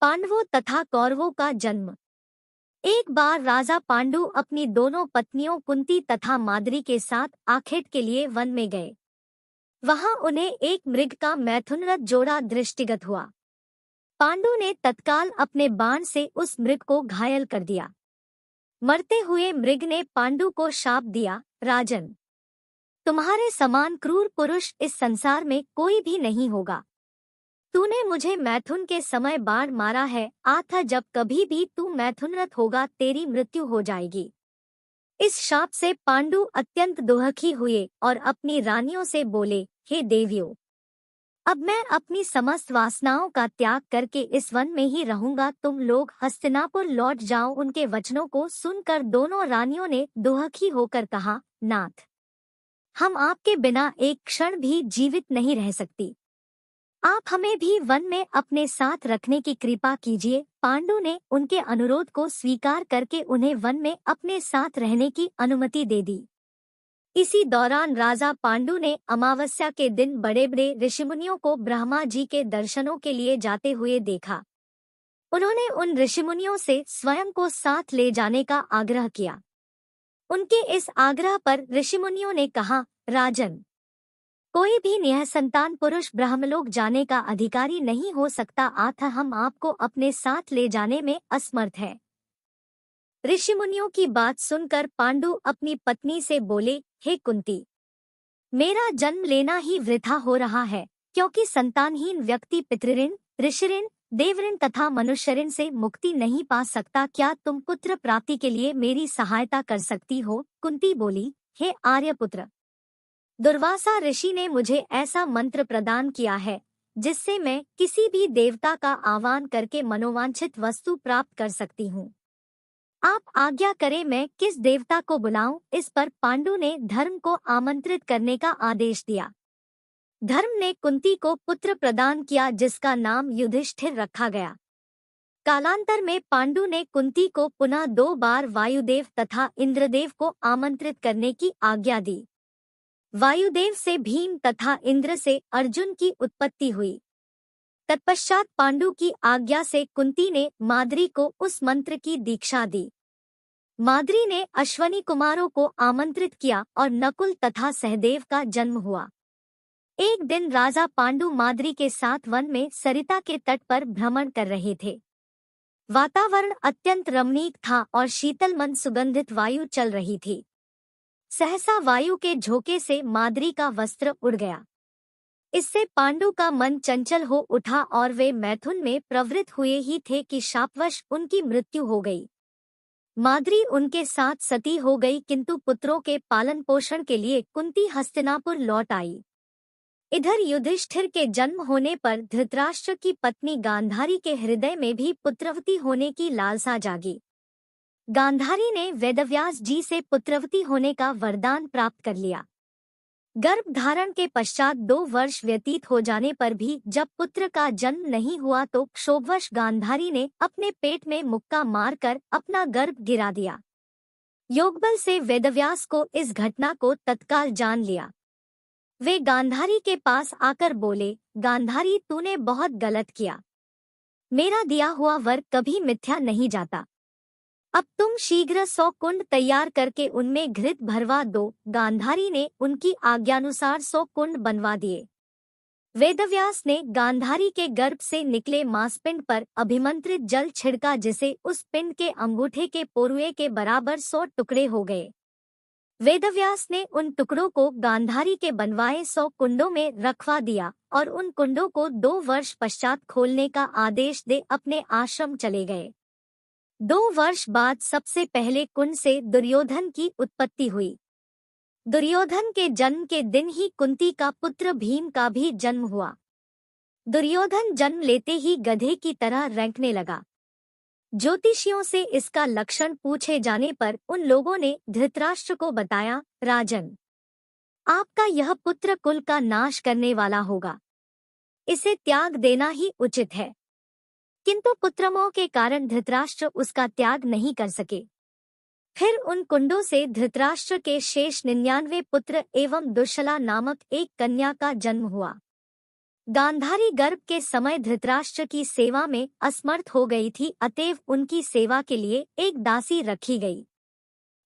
पांडवों तथा कौरवों का जन्म। एक बार राजा पांडु अपनी दोनों पत्नियों कुंती तथा माद्री के साथ आखेट के लिए वन में गए। वहां उन्हें एक मृग का मैथुनरत जोड़ा दृष्टिगत हुआ। पांडु ने तत्काल अपने बाण से उस मृग को घायल कर दिया। मरते हुए मृग ने पांडु को शाप दिया, राजन, तुम्हारे समान क्रूर पुरुष इस संसार में कोई भी नहीं होगा। तूने मुझे मैथुन के समय बाण मारा है, आता जब कभी भी तू मैथुनरत होगा तेरी मृत्यु हो जाएगी। इस शाप से पांडु अत्यंत दुखी हुए और अपनी रानियों से बोले, हे देवियों, अब मैं अपनी समस्त वासनाओं का त्याग करके इस वन में ही रहूंगा। तुम लोग हस्तिनापुर लौट जाओ। उनके वचनों को सुनकर दोनों रानियों ने दुखी होकर कहा, नाथ, हम आपके बिना एक क्षण भी जीवित नहीं रह सकती। आप हमें भी वन में अपने साथ रखने की कृपा कीजिए। पांडु ने उनके अनुरोध को स्वीकार करके उन्हें वन में अपने साथ रहने की अनुमति दे दी। इसी दौरान राजा पांडु ने अमावस्या के दिन बड़े बड़े ऋषिमुनियों को ब्रह्मा जी के दर्शनों के लिए जाते हुए देखा। उन्होंने उन ऋषिमुनियों से स्वयं को साथ ले जाने का आग्रह किया। उनके इस आग्रह पर ऋषिमुनियों ने कहा, राजन, कोई भी निःसंतान पुरुष ब्रह्मलोक जाने का अधिकारी नहीं हो सकता, अतः हम आपको अपने साथ ले जाने में असमर्थ हैं। ऋषिमुनियों की बात सुनकर पांडु अपनी पत्नी से बोले, हे कुंती, मेरा जन्म लेना ही वृथा हो रहा है, क्योंकि संतानहीन व्यक्ति पितृऋण, ऋषिऋण, देवऋण तथा मनुष्यऋण से मुक्ति नहीं पा सकता। क्या तुम पुत्र प्राप्ति के लिए मेरी सहायता कर सकती हो? कुंती बोली, हे आर्यपुत्र, दुर्वासा ऋषि ने मुझे ऐसा मंत्र प्रदान किया है जिससे मैं किसी भी देवता का आह्वान करके मनोवांछित वस्तु प्राप्त कर सकती हूँ। आप आज्ञा करें मैं किस देवता को बुलाऊं? इस पर पांडु ने धर्म को आमंत्रित करने का आदेश दिया। धर्म ने कुंती को पुत्र प्रदान किया जिसका नाम युधिष्ठिर रखा गया। कालांतर में पांडु ने कुंती को पुनः 2 बार वायुदेव तथा इंद्रदेव को आमंत्रित करने की आज्ञा दी। वायुदेव से भीम तथा इंद्र से अर्जुन की उत्पत्ति हुई। तत्पश्चात पांडु की आज्ञा से कुंती ने माद्री को उस मंत्र की दीक्षा दी। माद्री ने अश्वनी कुमारों को आमंत्रित किया और नकुल तथा सहदेव का जन्म हुआ। एक दिन राजा पांडु माद्री के साथ वन में सरिता के तट पर भ्रमण कर रहे थे। वातावरण अत्यंत रमणीक था और शीतल मंद सुगंधित वायु चल रही थी। सहसा वायु के झोंके से माद्री का वस्त्र उड़ गया। इससे पांडु का मन चंचल हो उठा और वे मैथुन में प्रवृत्त हुए ही थे कि शापवश उनकी मृत्यु हो गई। माद्री उनके साथ सती हो गई, किंतु पुत्रों के पालन पोषण के लिए कुंती हस्तिनापुर लौट आई। इधर युधिष्ठिर के जन्म होने पर धृतराष्ट्र की पत्नी गांधारी के हृदय में भी पुत्रवती होने की लालसा जागी। गांधारी ने वेदव्यास जी से पुत्रवती होने का वरदान प्राप्त कर लिया। गर्भ धारण के पश्चात 2 वर्ष व्यतीत हो जाने पर भी जब पुत्र का जन्म नहीं हुआ तो क्षोभवश गांधारी ने अपने पेट में मुक्का मारकर अपना गर्भ गिरा दिया। योगबल से वेदव्यास को इस घटना को तत्काल जान लिया। वे गांधारी के पास आकर बोले, गांधारी, तूने बहुत गलत किया। मेरा दिया हुआ वर कभी मिथ्या नहीं जाता। अब तुम शीघ्र 100 कुंड तैयार करके उनमें घृत भरवा दो। गांधारी ने उनकी आज्ञानुसार 100 कुंड बनवा दिए। वेदव्यास ने गांधारी के गर्भ से निकले मांसपिंड पर अभिमंत्रित जल छिड़का, जिसे उस पिंड के अंगूठे के पोरुए के बराबर 100 टुकड़े हो गए। वेदव्यास ने उन टुकड़ों को गांधारी के बनवाए 100 कुंडों में रखवा दिया और उन कुंडों को 2 वर्ष पश्चात खोलने का आदेश दे अपने आश्रम चले गए। 2 वर्ष बाद सबसे पहले कुंड से दुर्योधन की उत्पत्ति हुई। दुर्योधन के जन्म के दिन ही कुंती का पुत्र भीम का भी जन्म हुआ। दुर्योधन जन्म लेते ही गधे की तरह रेंकने लगा। ज्योतिषियों से इसका लक्षण पूछे जाने पर उन लोगों ने धृतराष्ट्र को बताया, राजन, आपका यह पुत्र कुल का नाश करने वाला होगा। इसे त्याग देना ही उचित है। किंतु पुत्रमोह के कारण धृतराष्ट्र उसका त्याग नहीं कर सके। फिर उन कुंडों से धृतराष्ट्र के शेष 99 पुत्र एवं दुश्शला नामक एक कन्या का जन्म हुआ। गांधारी गर्भ के समय धृतराष्ट्र की सेवा में असमर्थ हो गई थी, अतएव उनकी सेवा के लिए एक दासी रखी गई।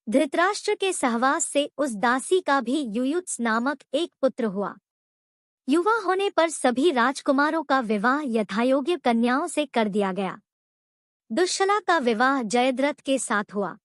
धृतराष्ट्र के सहवास से उस दासी का भी युयुत्स नामक एक पुत्र हुआ। युवा होने पर सभी राजकुमारों का विवाह यथायोग्य कन्याओं से कर दिया गया। दुश्शला का विवाह जयद्रथ के साथ हुआ।